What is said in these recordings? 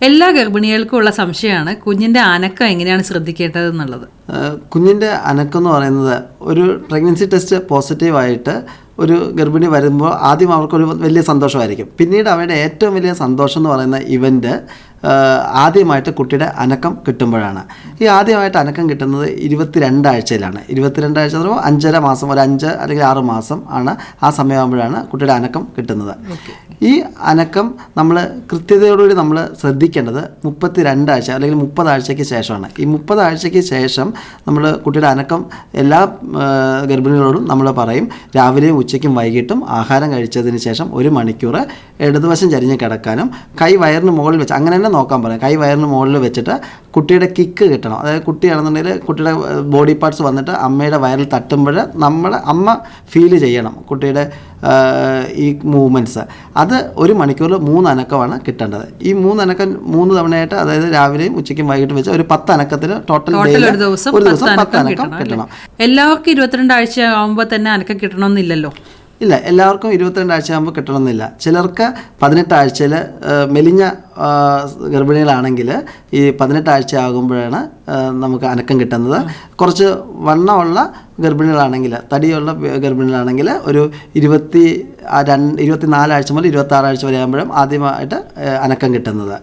എല്ലാ ഗർഭിണികൾക്കും ഉള്ള സംശയമാണ് കുഞ്ഞിൻ്റെ അനക്കം എങ്ങനെയാണ് ശ്രദ്ധിക്കേണ്ടതെന്നുള്ളത്. കുഞ്ഞിൻ്റെ അനക്കം എന്ന് പറയുന്നത് ഒരു പ്രഗ്നൻസി ടെസ്റ്റ് പോസിറ്റീവായിട്ട് ഒരു ഗർഭിണി വരുമ്പോൾ ആദ്യം അവർക്കൊരു വലിയ സന്തോഷമായിരിക്കും. പിന്നീട് അവരുടെ ഏറ്റവും വലിയ സന്തോഷം എന്ന് പറയുന്ന ഇവൻ്റ് ആദ്യമായിട്ട് കുട്ടിയുടെ അനക്കം കിട്ടുമ്പോഴാണ്. ഈ ആദ്യമായിട്ട് അനക്കം കിട്ടുന്നത് 22 ആഴ്ചയിലാണ്. 22 ആഴ്ച എന്ന് പറയുമ്പോൾ 5.5 മാസം, ഒരു 5 അല്ലെങ്കിൽ 6 മാസം ആണ്. ആ സമയമാകുമ്പോഴാണ് കുട്ടിയുടെ അനക്കം കിട്ടുന്നത്. ഈ അനക്കം നമ്മൾ കൃത്യതയോടുകൂടി നമ്മൾ ശ്രദ്ധിക്കേണ്ടത് 32 ആഴ്ച അല്ലെങ്കിൽ 30 ആഴ്ചയ്ക്ക് ശേഷമാണ്. ഈ 30 ആഴ്ചയ്ക്ക് ശേഷം നമ്മൾ കുട്ടിയുടെ അനക്കം എല്ലാ ഗർഭിണികളോടും നമ്മൾ പറയും, രാവിലെയും ഉച്ചയ്ക്കും വൈകിട്ടും ആഹാരം കഴിച്ചതിന് ശേഷം 1 മണിക്കൂർ ഇടതുവശം ചരിഞ്ഞ് കിടക്കാനും കൈ വയറിന് മുകളിൽ വെച്ച് അങ്ങനെ തന്നെ നോക്കാൻ പറയും. കൈ വയറിന് മുകളിൽ വെച്ചിട്ട് കുട്ടിയുടെ കിക്ക് കിട്ടണം. അതായത് കുട്ടിയാണെന്നുണ്ടെങ്കിൽ കുട്ടിയുടെ ബോഡി പാർട്സ് വന്നിട്ട് അമ്മയുടെ വയറിൽ തട്ടുമ്പോൾ അമ്മ ഫീൽ ചെയ്യണം കുട്ടിയുടെ ഈ മൂവ്മെൻറ്റ്സ്. അത് 1 മണിക്കൂറിൽ 3 അനക്കമാണ് കിട്ടേണ്ടത്. ഈ 3 അനക്കം 3 തവണയായിട്ട്, അതായത് രാവിലെയും ഉച്ചയ്ക്കും വൈകിട്ട് വെച്ച് ഒരു 10 അനക്കത്തിന് ടോട്ടൽ ഒരു ദിവസം 10 അനക്കം കിട്ടണം. എല്ലാവർക്കും 22 ആഴ്ച ആകുമ്പോൾ തന്നെ അനക്കം കിട്ടണമെന്നില്ലല്ലോ. ഇല്ല, എല്ലാവർക്കും 22 ആഴ്ച ആകുമ്പോൾ കിട്ടണമെന്നില്ല. ചിലർക്ക് 18 ആഴ്ചയിൽ മെലിഞ്ഞ ഗർഭിണികളാണെങ്കിൽ ഈ 18 ആഴ്ച ആകുമ്പോഴാണ് നമുക്ക് അനക്കം കിട്ടുന്നത്. കുറച്ച് വണ്ണമുള്ള ഗർഭിണികളാണെങ്കിൽ, തടിയുള്ള ഗർഭിണികളാണെങ്കിൽ ഒരു 24 ആഴ്ച മുതൽ 26 ആഴ്ച വരെ ആകുമ്പോഴും ആദ്യമായിട്ട് അനക്കം കിട്ടുന്നത്.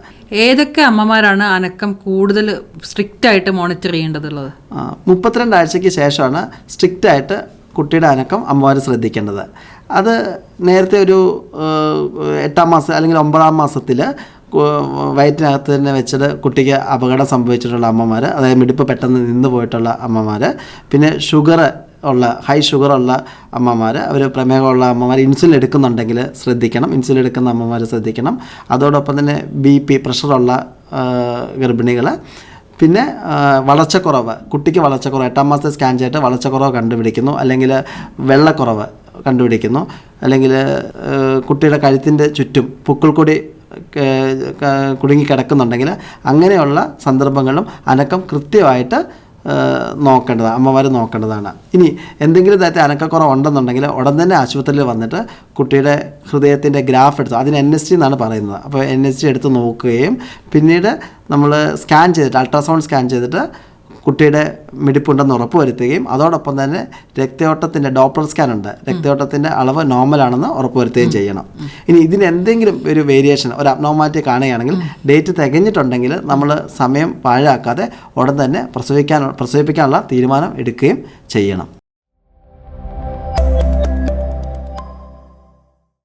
ഏതൊക്കെ അമ്മമാരാണ് അനക്കം കൂടുതൽ സ്ട്രിക്റ്റ് ആയിട്ട് മോണിറ്റർ ചെയ്യേണ്ടതുള്ളത്? 32 ആഴ്ചയ്ക്ക് ശേഷമാണ് സ്ട്രിക്റ്റ് ആയിട്ട് കുട്ടിയുടെ അനക്കം അമ്മമാർ ശ്രദ്ധിക്കേണ്ടത്. അത് നേരത്തെ ഒരു 8-ാം മാസം അല്ലെങ്കിൽ 9-ാം മാസത്തിൽ വയറ്റിനകത്ത് തന്നെ വെച്ചിട്ട് കുട്ടിക്ക് അപകടം സംഭവിച്ചിട്ടുള്ള അമ്മമാർ, അതായത് മിടിപ്പ് പെട്ടെന്ന് നിന്ന് പോയിട്ടുള്ള അമ്മമാർ, പിന്നെ ഹൈ ഷുഗറുള്ള അമ്മമാർ, അവർ പ്രമേഹമുള്ള അമ്മമാർ, ഇൻസുലിൻ എടുക്കുന്നുണ്ടെങ്കിൽ ശ്രദ്ധിക്കണം. ഇൻസുലിൻ എടുക്കുന്ന അമ്മമാർ ശ്രദ്ധിക്കണം. അതോടൊപ്പം തന്നെ BP പ്രഷറുള്ള ഗർഭിണികൾ, പിന്നെ വളർച്ചക്കുറവ്, കുട്ടിക്ക് വളർച്ചക്കുറവ് 8-ാം മാസത്തെ സ്കാൻ ചെയ്തിട്ട് വളർച്ചക്കുറവ് കണ്ടുപിടിക്കുന്നു, അല്ലെങ്കിൽ വെള്ളക്കുറവ് കണ്ടുപിടിക്കുന്നു, അല്ലെങ്കിൽ കുട്ടിയുടെ കഴുത്തിൻ്റെ ചുറ്റും പുക്കിൾക്കൊടി കുടുങ്ങിക്കിടക്കുന്നുണ്ടെങ്കിൽ അങ്ങനെയുള്ള സന്ദർഭങ്ങളിലും അനക്കം കൃത്യമായിട്ട് അമ്മമാർ നോക്കേണ്ടതാണ്. ഇനി എന്തെങ്കിലും തരത്തിൽ അനക്കക്കുറവ് ഉണ്ടെന്നുണ്ടെങ്കിൽ ഉടൻ തന്നെ ആശുപത്രിയിൽ വന്നിട്ട് കുട്ടിയുടെ ഹൃദയത്തിൻ്റെ ഗ്രാഫ് എടുത്തു, അതിന് NST എന്നാണ് പറയുന്നത്. അപ്പോൾ NST എടുത്ത് നോക്കുകയും പിന്നീട് നമ്മൾ സ്കാൻ ചെയ്തിട്ട്, അൾട്രാസൗണ്ട് സ്കാൻ ചെയ്തിട്ട് കുട്ടിയുടെ മിടിപ്പുണ്ടെന്ന് ഉറപ്പ് വരുത്തുകയും അതോടൊപ്പം തന്നെ രക്തയോട്ടത്തിൻ്റെ ഡോപ്ലർ സ്കാൻ ഉണ്ട്, രക്തയോട്ടത്തിൻ്റെ അളവ് നോർമലാണെന്ന് ഉറപ്പ് വരുത്തുകയും ചെയ്യണം. ഇനി ഇതിന് എന്തെങ്കിലും ഒരു വേരിയേഷൻ, ഒരു അബ്നോർമാലിറ്റി കാണുകയാണെങ്കിൽ ഡേറ്റ് തികഞ്ഞിട്ടുണ്ടെങ്കിൽ നമ്മൾ സമയം പാഴാക്കാതെ ഉടൻ തന്നെ പ്രസവിപ്പിക്കാനുള്ള തീരുമാനം എടുക്കുകയും ചെയ്യണം.